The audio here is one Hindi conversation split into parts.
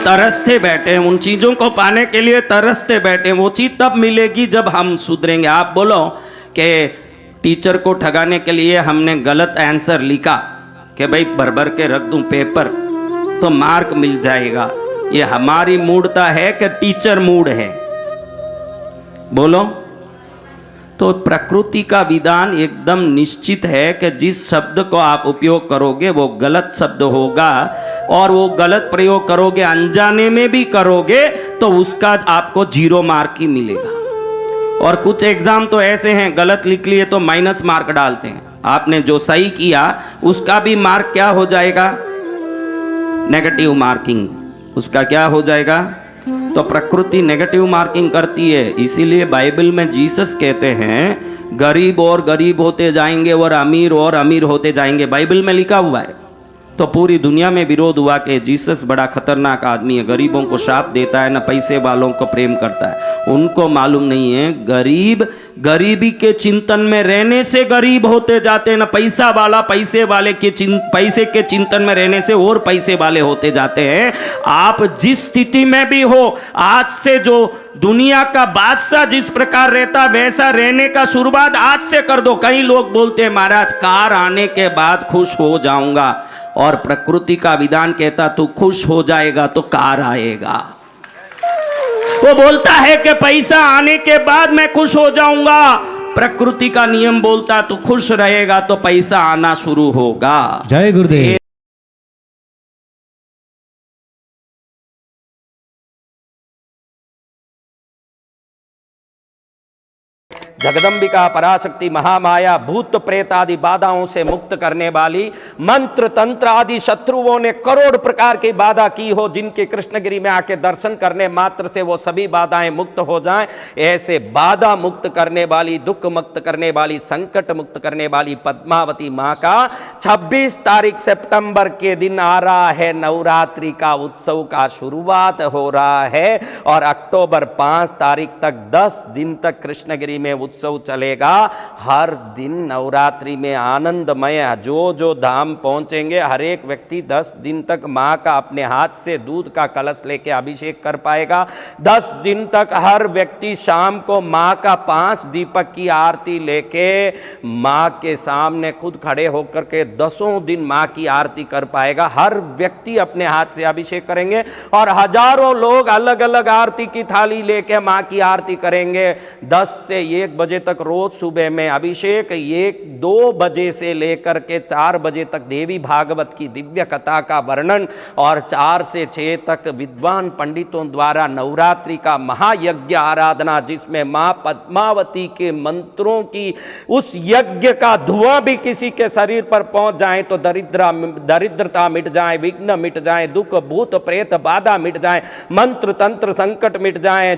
तरसते बैठे हैं, उन चीज़ों को पाने के लिए तरसते बैठे हैं। वो चीज़ तब मिलेगी जब हम सुधरेंगे। आप बोलो कि टीचर को ठगाने के लिए हमने गलत आंसर लिखा कि भाई भर भर के रख दूं पेपर तो मार्क मिल जाएगा। ये हमारी मूर्खता है कि टीचर मूड है? बोलो। तो प्रकृति का विधान एकदम निश्चित है कि जिस शब्द को आप उपयोग करोगे वो गलत शब्द होगा, और वो गलत प्रयोग करोगे, अनजाने में भी करोगे, तो उसका आपको 0 मार्क ही मिलेगा। और कुछ एग्जाम तो ऐसे हैं, गलत लिख लिए तो माइनस मार्क डालते हैं। आपने जो सही किया उसका भी मार्क क्या हो जाएगा? Negative marking. उसका क्या हो जाएगा? तो प्रकृति नेगेटिव मार्किंग करती है। इसीलिए बाइबल में जीसस कहते हैं गरीब और गरीब होते जाएंगे और अमीर होते जाएंगे। बाइबल में लिखा हुआ है। तो पूरी दुनिया में विरोध हुआ कि जीसस बड़ा खतरनाक आदमी है, गरीबों को शाप देता है, ना पैसे वालों को प्रेम करता है। उनको मालूम नहीं है गरीब गरीबी के चिंतन में रहने से गरीब होते जाते हैं, ना पैसा वाला पैसे के चिंतन में रहने से और पैसे वाले होते जाते हैं। आप जिस स्थिति में भी हो, आज से जो दुनिया का बादशाह जिस प्रकार रहता वैसा रहने का शुरुआत आज से कर दो। कई लोग बोलते हैं महाराज कार आने के बाद खुश हो जाऊंगा, और प्रकृति का विधान कहता तू खुश हो जाएगा तो कार आएगा। वो बोलता है कि पैसा आने के बाद मैं खुश हो जाऊंगा, प्रकृति का नियम बोलता तू खुश रहेगा तो पैसा आना शुरू होगा। जय गुरुदेव। जगदम्बिका पराशक्ति महामाया भूत प्रेत आदि बाधाओं से मुक्त करने वाली, मंत्र तंत्र आदि शत्रुओं ने करोड़ प्रकार की बाधा की हो, जिनके कृष्णगिरी में आके दर्शन करने मात्र से वो सभी बाधाएं मुक्त हो जाएं, ऐसे बाधा मुक्त करने वाली, दुख मुक्त करने वाली, संकट मुक्त करने वाली पद्मावती मां का 26 तारीख सितंबर के दिन आ रहा है नवरात्रि का उत्सव का शुरुआत हो रहा है। और अक्टूबर 5 तारीख तक 10 दिन तक कृष्णगिरी में उत्सव चलेगा। हर दिन नवरात्रि में आनंदमय, जो धाम पहुंचेंगे हर एक व्यक्ति 10 दिन तक मां का अपने हाथ से दूध का कलश लेके अभिषेक कर पाएगा। 10 दिन तक हर व्यक्ति शाम को मां का 5 दीपक की आरती लेके मां के सामने खुद खड़े होकर के 10 दिन मां की आरती कर पाएगा। हर व्यक्ति अपने हाथ से अभिषेक करेंगे और हजारों लोग अलग अलग आरती की थाली लेके मां की आरती करेंगे। 10 से 1 बजे तक रोज सुबह में अभिषेक, 1-2 बजे से लेकर के 4 बजे तक देवी भागवत की दिव्य कथा का वर्णन, और 4 से 6 तक विद्वान पंडितों द्वारा नवरात्रि का महायज्ञ आराधना, जिसमें मां पद्मावती के मंत्रों की उस यज्ञ का धुआं भी किसी के शरीर पर पहुंच जाए तो दरिद्रता मिट जाए, विघ्न मिट जाए, दुख भूत प्रेत बाधा मिट जाए, मंत्र तंत्र संकट मिट जाए,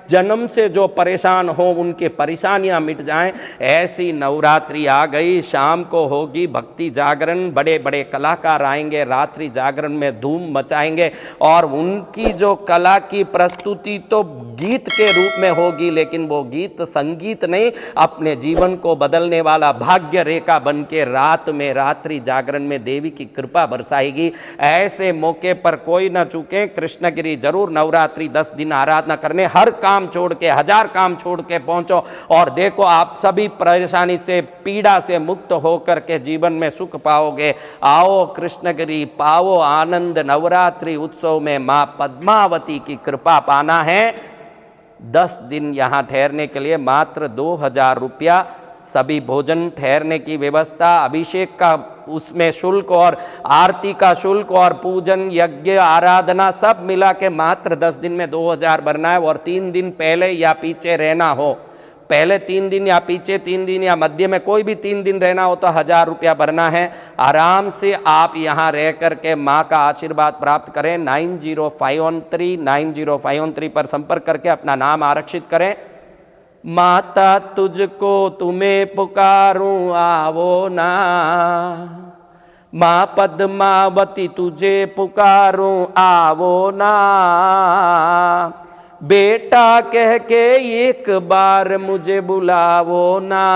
जन्म से जो परेशान हो उनके परेशानियां मिट जाएं। ऐसी नवरात्रि आ गई। शाम को होगी भक्ति जागरण, बड़े बड़े कलाकार आएंगे, रात्रि जागरण में धूम मचाएंगे, और उनकी जो कला की प्रस्तुति तो गीत के रूप में होगी, लेकिन वो गीत संगीत नहीं, अपने जीवन को बदलने वाला भाग्य रेखा बन के रात में रात्रि जागरण में देवी की कृपा बरसाएगी। ऐसे मौके पर कोई ना चूके, कृष्णगिरी जरूर नवरात्रि 10 दिन आराधना करने, हर काम छोड़ के, 1000 काम छोड़ के पहुंचो, और देखो आप सभी परेशानी से, पीड़ा से मुक्त होकर के जीवन में सुख पाओगे। आओ कृष्णगिरी, पाओ आनंद। नवरात्रि उत्सव में मां पद्मावती की कृपा पाना है। 10 दिन यहां ठहरने के लिए मात्र 2000 रुपया, सभी भोजन ठहरने की व्यवस्था, अभिषेक का उसमें शुल्क और आरती का शुल्क और पूजन यज्ञ आराधना सब मिला के मात्र 10 दिन में 2000 भरना है। और 3 दिन पहले या पीछे रहना हो, पहले 3 दिन या पीछे 3 दिन या मध्य में कोई भी 3 दिन रहना हो तो 1000 रुपया भरना है। आराम से आप यहाँ रह करके माँ का आशीर्वाद प्राप्त करें। 9051390513 पर संपर्क करके अपना नाम आरक्षित करें। माता तुझको तुम्हें पुकारूं आवो ना, माँ पद्मावती तुझे पुकारूं आवो ना, बेटा कह के एक बार मुझे बुलावो ना,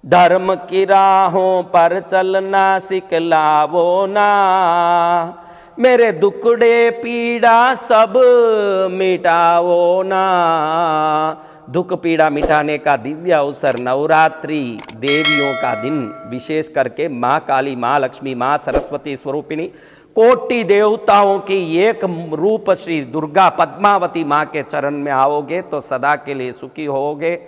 धर्म की राहों पर चलना सिखलावो ना, मेरे दुखड़े पीड़ा सब मिटाओ ना। दुख पीड़ा मिटाने का दिव्य अवसर नवरात्रि देवियों का दिन, विशेष करके माँ काली, माँ लक्ष्मी, माँ सरस्वती स्वरूपिणी, कोटि देवताओं की एक रूप श्री दुर्गा पद्मावती माँ के चरण में आओगे तो सदा के लिए सुखी होगे।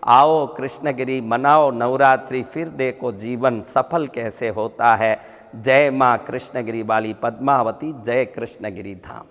आओ कृष्णगिरी मनाओ नवरात्रि, फिर देखो जीवन सफल कैसे होता है। जय माँ कृष्णगिरी वाली पद्मावती, जय कृष्णगिरी धाम।